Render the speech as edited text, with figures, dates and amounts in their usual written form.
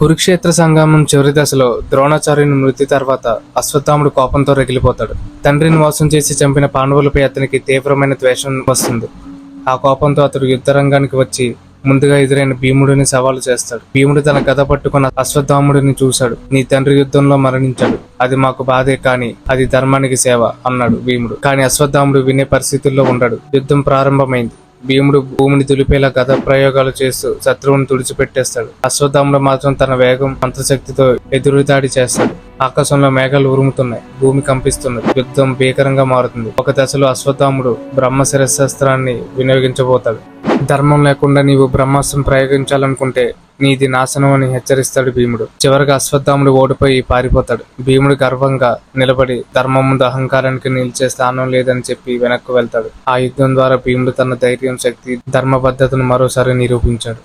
కురుక్షేత్ర సంగ్రామం చివరి దశలో ద్రోణాచార్యుని మృతి తర్వాత అశ్వత్థాముడు కోపంతో రగిలిపోతాడు. తండ్రిని మోసం చేసి చంపిన పాండవులపై అతనికి తీవ్రమైన ద్వేషం వస్తుంది. ఆ కోపంతో అతడు యుద్ధరంగానికి వచ్చి ముందుగా ఎదురైన భీముడిని సవాలు చేస్తాడు. భీముడు తన గద పట్టుకున్న అశ్వత్థాముడిని చూశాడు. నీ తండ్రి యుద్ధంలో మరణించాడు, అది మాకు బాధే, కానీ అది ధర్మానికి సేవ అన్నాడు భీముడు. కానీ అశ్వత్థాముడు వినే పరిస్థితుల్లో ఉండడు. యుద్ధం ప్రారంభమైంది. భీముడు భూమిని దులిపేలా గద ప్రయోగాలు చేస్తూ శత్రువును తుడిచిపెట్టేస్తాడు. అశ్వత్థాముడు మాత్రం తన వేగం మంత్రశక్తితో ఎదురుదాడి చేస్తాడు. ఆకాశంలో మేఘాలు ఉరుముతున్నాయి, భూమి కంపిస్తున్నది, యుద్ధం భీకరంగా మారుతుంది. ఒక దశలో అశ్వత్థాముడు బ్రహ్మ శిరస్త్రాన్ని వినియోగించబోతాడు. ధర్మం లేకుండా నీవు బ్రహ్మాస్త్రం ప్రయోగించాలనుకుంటే నీది నాశనం అని హెచ్చరిస్తాడు భీముడు. చివరిగా అశ్వత్థాముడు ఓడిపోయి పారిపోతాడు. భీముడు గర్వంగా నిలబడి ధర్మం ముందు అహంకారానికి నిలిచే స్థానం లేదని చెప్పి వెనక్కు వెళ్తాడు. ఆ యుద్ధం ద్వారా భీముడు తన ధైర్యం, శక్తి, ధర్మబద్ధతను మరోసారి నిరూపించాడు.